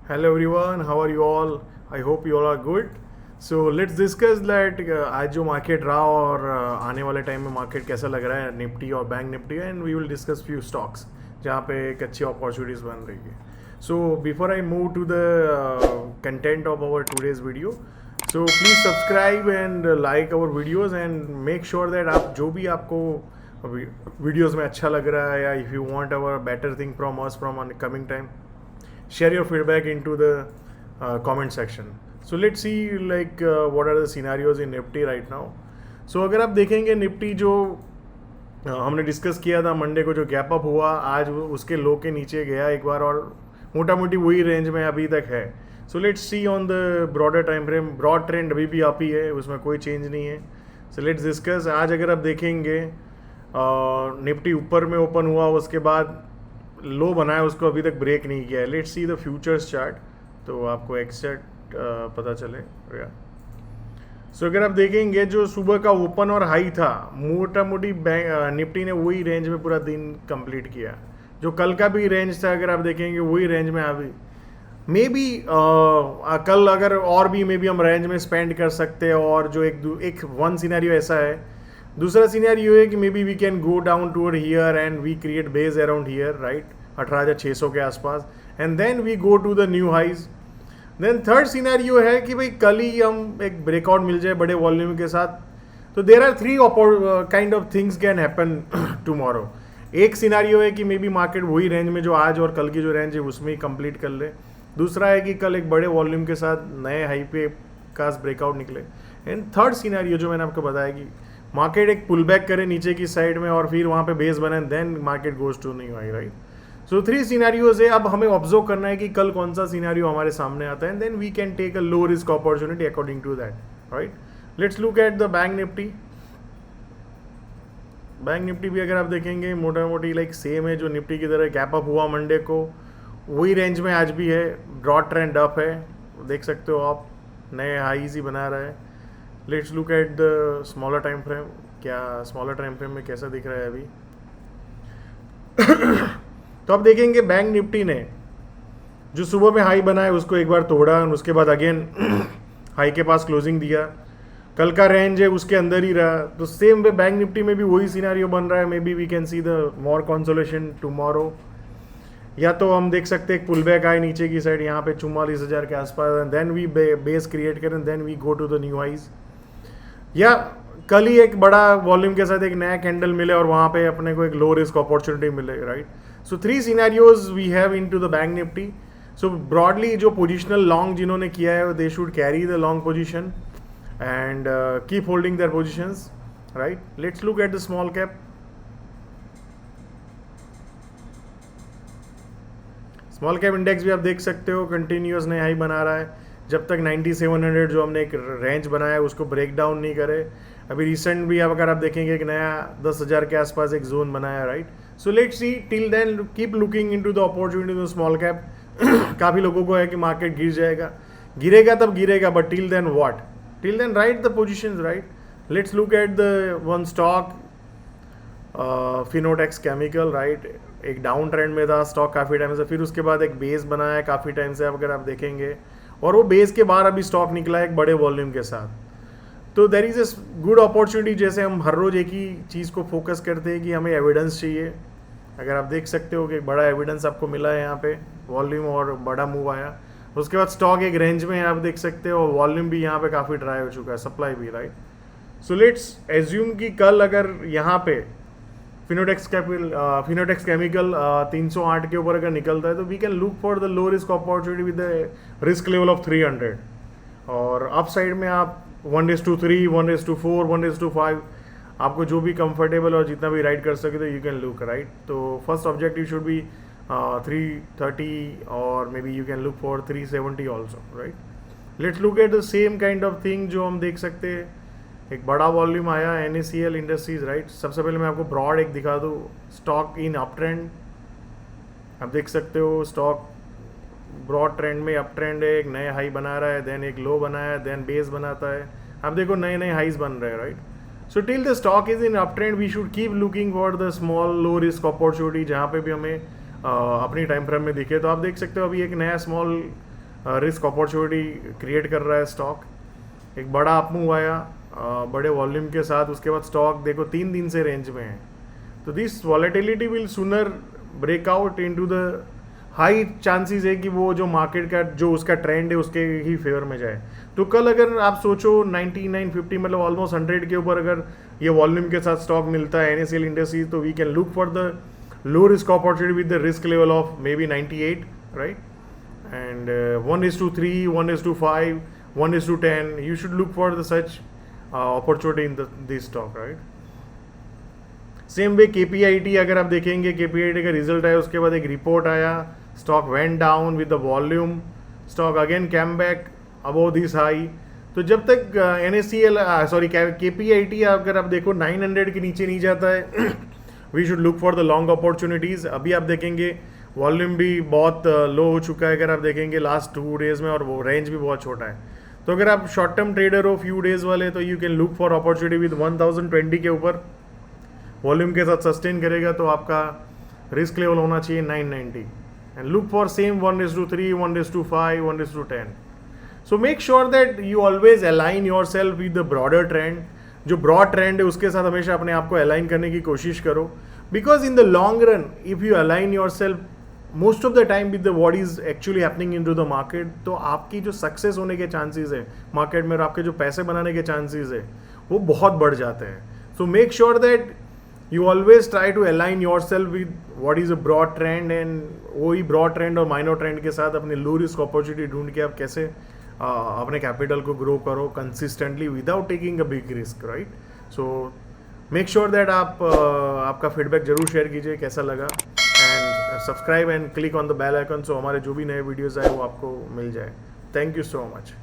Hello everyone, how are you all? I hope you all are good. So let's discuss that आज जो market रहा और आने वाले टाइम में मार्केट कैसा लग रहा है निफ्टी और bank Nifty and we will discuss few stocks जहाँ पे एक अच्छी अपॉर्चुनिटीज़ बन रही है. So before I move to the content of our today's video, so please subscribe and like our videos and make sure that आप जो भी आपको वीडियोज़ में अच्छा लग रहा है या if you want our better thing from us from coming time, share your feedback into the comment section. So let's see like what are the scenarios in Nifty right now. So अगर आप देखेंगे Nifty जो हमने discuss किया था Monday को, जो gap up हुआ आज उसके लो के नीचे गया एक बार और मोटा मोटी वही रेंज में अभी तक है. So let's see on the broader time frame. Broad trend अभी भी अप ही है, उसमें कोई चेंज नहीं है. So let's discuss. आज अगर आप देखेंगे निफ्टी ऊपर में ओपन हुआ, उसके बाद लो बनाया, उसको अभी तक ब्रेक नहीं किया है. Let's see the futures chart तो आपको एक्सैक्ट पता चले. सो अगर आप देखेंगे जो सुबह का ओपन और हाई था, मोटा मोटी निफ्टी ने वही रेंज में पूरा दिन कंप्लीट किया. जो कल का भी रेंज था अगर आप देखेंगे वही रेंज में अभी मे बी कल अगर और भी मे बी हम रेंज में स्पेंड कर सकते हैं. और जो एक वन सिनेरियो ऐसा है. दूसरा सिनेरियो है कि maybe we can go down toward here and we create base around here, right, 18,600 के आसपास, and then we go to the new highs. Then third scenario है कि भाई कल ही हम एक ब्रेकआउट मिल जाए बड़े वॉल्यूम के साथ. तो there are three kind of things can happen tomorrow. एक सिनेरियो है कि मे बी मार्केट वही रेंज में जो आज और कल की जो रेंज है उसमें ही कंप्लीट कर ले. दूसरा है कि कल एक बड़े वॉल्यूम के साथ नए हाई पे का ब्रेकआउट निकले. एंड थर्ड सिनेरियो जो मैंने आपको बताया कि मार्केट एक पुल बैक करे नीचे की साइड में और फिर वहाँ पे बेस बने, then market goes to new high, right. So three scenarios है. अब हमें ऑब्जर्व करना है कि कल कौन सा सिनेरियो हमारे सामने आता है, then we can take a low risk opportunity according to that, right. Let's look at the bank Nifty. Bank Nifty भी अगर आप देखेंगे मोटा मोटी लाइक सेम है जो निफ्टी की तरह गैप अप हुआ मंडे को, वही रेंज में आज भी है. ब्रॉड ट्रेंड अप है, देख सकते हो आप, नए हाईज ही बना रहा है. Let's look at the smaller time frame. क्या स्मॉलर टाइम फ्रेम में कैसा दिख रहा है अभी. तो आप देखेंगे बैंक निफ्टी ने जो सुबह में हाई बनाया उसको एक बार तोड़ा और उसके बाद अगेन हाई के पास क्लोजिंग दिया. कल का रेंज है उसके अंदर ही रहा. तो सेम वे बैंक निफ्टी में भी वही सिनेरियो बन रहा है. Maybe we can see the more consolation tomorrow. या तो हम देख सकते हैं एक पुल बैक आए नीचे की साइड यहाँ पे 44,000 के आसपास, and then we base create करें, then we go to the new highs. या कल ही एक बड़ा वॉल्यूम के साथ एक नया कैंडल मिले और वहाँ पे अपने को एक लो रिस्क अपॉर्चुनिटी मिले, right. So three scenarios we have in to the bank Nifty. So broadly जो पोजिशनल लॉन्ग जिन्होंने किया है they should carry the long position and keep holding their positions, right. Let's look at the small cap. Small cap index भी आप देख सकते हो continuous नए हाई बना रहा है. जब तक 9700 जो हमने एक रेंज बनाया है उसको ब्रेक डाउन नहीं करे. अभी रिसेंट भी अगर आप देखेंगे एक नया 10,000 के आसपास एक जोन बनाया, right. So let's see. Till then keep looking into the opportunity in small cap. काफ़ी लोगों को है कि मार्केट गिर जाएगा, गिरेगा तब गिरेगा, but till then what. Till then right the positions, right. Let's look at the one stock Finotex chemical, right. एक डाउन ट्रेंड में था स्टॉक काफ़ी टाइम से, फिर उसके बाद एक बेस बनाया है काफ़ी टाइम से अगर आप देखेंगे, और वो बेस के बाहर अभी स्टॉक निकला है एक बड़े वॉल्यूम के साथ. तो there is a good opportunity. जैसे हम हर रोज़ एक ही चीज़ को फोकस करते हैं कि हमें एविडेंस चाहिए. अगर आप देख सकते हो कि बड़ा एविडेंस आपको मिला है यहाँ पे, वॉल्यूम और बड़ा मूव आया, उसके बाद स्टॉक एक रेंज में आप देख सकते हो, वॉल्यूम भी यहाँ पे काफ़ी ड्राई हो चुका है, सप्लाई भी, राइट. सो लेट्स एज्यूम कि कल अगर यहाँ पे फिनोटेक्स केमिकल 308 के ऊपर अगर निकलता है तो we can look for the low risk opportunity with the risk level of 300. और अप साइड में आप 1:3, 1:4, 1:5 आपको जो भी कंफर्टेबल और जितना भी राइड कर सके तो यू कैन लुक, राइट. तो फर्स्ट ऑब्जेक्टिव शुड बी 330 और may be you can look for 370 also, right. Let's look at the same kind of thing जो हम देख सकते हैं. एक बड़ा वॉल्यूम आया NACL इंडस्ट्रीज, राइट. सबसे पहले मैं आपको ब्रॉड एक दिखा दूँ. स्टॉक इन अप ट्रेंड आप देख सकते हो. स्टॉक ब्रॉड ट्रेंड में अप ट्रेंड है, एक नया हाई बना रहा है, देन एक लो बनाया है, देन बेस बनाता है. आप देखो नए नए हाईज बन रहे हैं, right. So till the stock is in up trend we should keep looking for the small low risk opportunity जहाँ पे भी हमें अपनी टाइम फ्रेम में दिखे. तो आप देख सकते हो अभी एक नया स्मॉल रिस्क अपॉर्चुनिटी क्रिएट कर रहा है स्टॉक। एक बड़ा अप मूव आया बड़े वॉल्यूम के साथ, उसके बाद स्टॉक देखो 3 दिन से रेंज में है। तो this volatility will sooner breakout into the high chances है कि वो जो मार्केट का जो उसका ट्रेंड है उसके ही फेवर में जाए। तो कल अगर आप सोचो 9950 मतलब ऑलमोस्ट 100 के ऊपर अगर ये वॉल्यूम के साथ स्टॉक मिलता है NSCL इंडस्ट्रीज, तो we can look for the low risk opportunity with the risk level of maybe 98, right? And 1:3, 1:5, 1:10, you should look for the such opportunity in this stock, right? Same way KPIT अगर आप देखेंगे, KPIT का result आया, उसके बाद एक report आया, stock went down with the volume, stock again came back above this high. तो जब तक KPIT अगर आप देखो 900 के नीचे नहीं जाता है we should look for the long opportunities. अभी आप देखेंगे वॉल्यूम भी बहुत लो हो चुका है अगर आप देखेंगे लास्ट 2 डेज में, और वो रेंज भी बहुत छोटा है। तो अगर आप शॉर्ट टर्म ट्रेडर हो फ्यू डेज वाले, तो you can look for opportunity with 1020 के ऊपर वॉल्यूम के साथ सस्टेन करेगा, तो आपका रिस्क लेवल होना चाहिए 990 and look for same 1:3, 1:5, 1:10। So make sure that you always align your self with the broader trend. जो ब्रॉड ट्रेंड है उसके साथ हमेशा अपने आप को अलाइन करने की कोशिश करो, because in the long run if you align yourself most of the time with the what is actually happening in to the market, तो आपकी जो सक्सेस होने के चांसेस है मार्केट में और आपके जो पैसे बनाने के चांसेस है वो बहुत बढ़ जाते हैं। So make sure that you always try to align yourself with what is a broad trend, and वही broad trend और minor trend के साथ अपने low risk opportunity ढूंढ के आप कैसे अपने capital को grow करो consistently without taking a big risk, right? So make sure that आप आपका feedback जरूर share कीजिए कैसा लगा, and subscribe and click on the bell icon so हमारे जो भी नए videos आए वो आपको मिल जाए। Thank you so much.